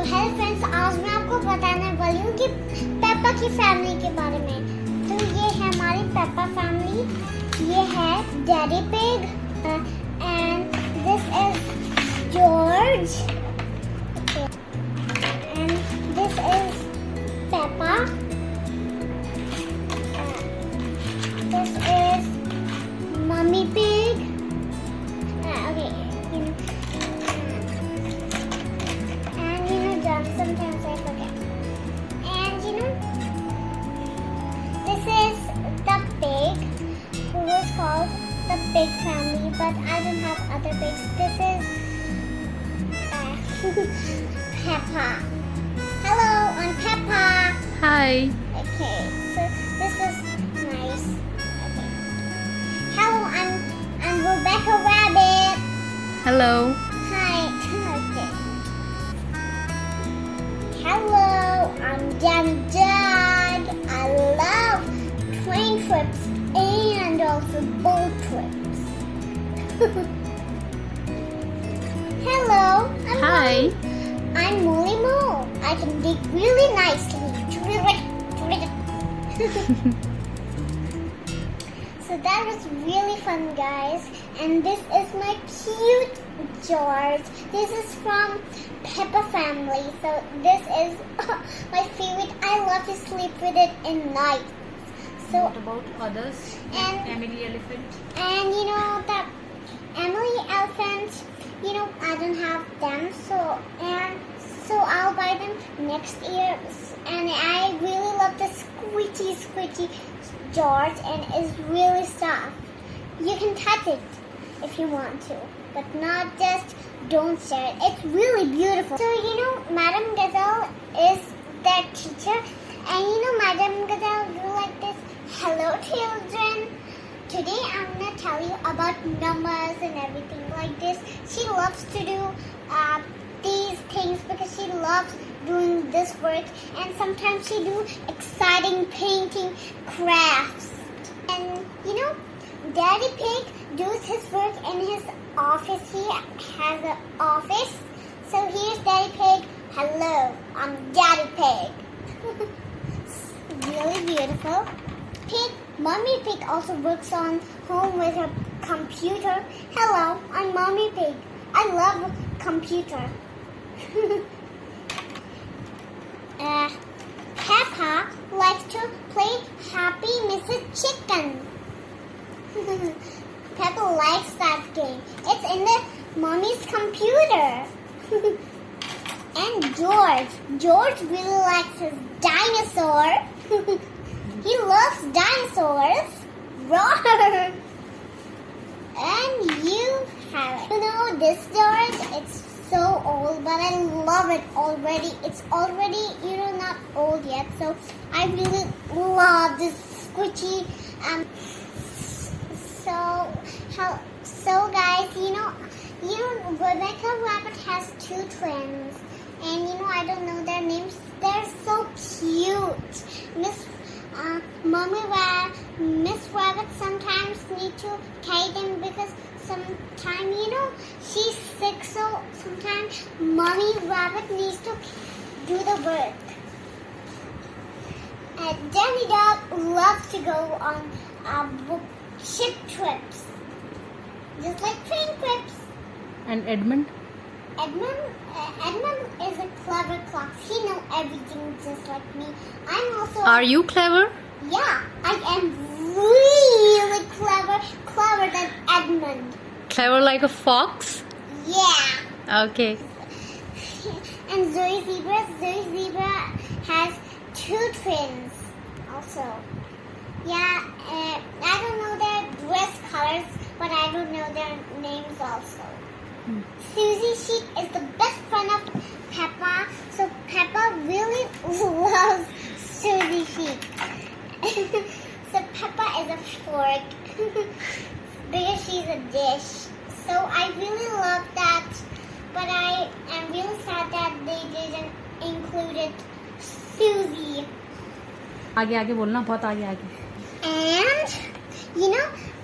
Hello friends, आज मैं आपको बताने वाली हूँ कि पेपा की फैमिली के बारे में। तो ये है हमारी पेपा फैमिली। ये है daddy pig and this is George and this is Peppa, this is mummy pig. Sometimes I forget. And this is the pig who is called the pig family, but I don't have other pigs. This is Peppa. Hello, I'm Peppa. Hi. Okay, so this is nice. Okay. Hello, I'm Rebecca Rabbit. Hello. Hi. Okay. Hello, I'm Daddy Dad. I love train trips and also boat trips. Hello, Hi. I'm Molly Moo. I can dig really nicely. So that was really fun, guys. And this is my cute George. This is from Peppa family. So this is my favorite. I love to sleep with it in night. So What about others? And- Emily Elephant. and that Emily elephant, I don't have them. So I'll buy them next year. And I really love the squishy George, and it's really soft. You can touch it if you want to, but not just don't share it. It's really beautiful. So Madam Gazelle is their teacher, and Madam Gazelle do like this. Hello, children. Today I'm gonna tell you about numbers and everything like this. She loves to do these things because she loves doing this work, and sometimes she do exciting painting crafts. And Daddy Pig does his work in his office. He has an office. So here's Daddy Pig. Hello, I'm Daddy Pig. Really beautiful. Mommy Pig also works on home with her computer. Hello, I'm Mommy Pig. I love computer. Peppa likes to play Happy Mrs. Chicken. Peppa likes that game. It's in the mommy's computer. And George really likes his dinosaur. He loves dinosaurs. Roar! And you have it. This George, it's so old, but I love it already. It's already, not old yet. So I really love this squishy. So guys, Rebecca Rabbit has two twins, and I don't know their names. They're so cute. Miss Rabbit sometimes need to carry them because sometimes she's sick. So sometimes Mommy Rabbit needs to do the work. And Danny Dog loves to go on ship trips, just like train trips. And Edmund? Edmund is a clever clock. He knows everything just like me. I'm also. Are you clever? Yeah, I am really clever than Edmund. Clever like a fox? Yeah. Okay. And Zoe Zebra has two twins also. Yeah, I don't know their dress colors, but I don't know their names also. Suzy Sheep is the best friend of Peppa, so Peppa really loves Suzy Sheep. So Peppa is a fork because she's a dish. So I really love that, but I am really sad that they didn't include it Suzy. आगे बोलना, बहुत आगे. And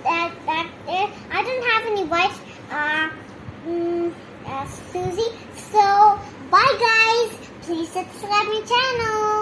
that I don't have any white Suzy. So bye guys. please subscribe my channel.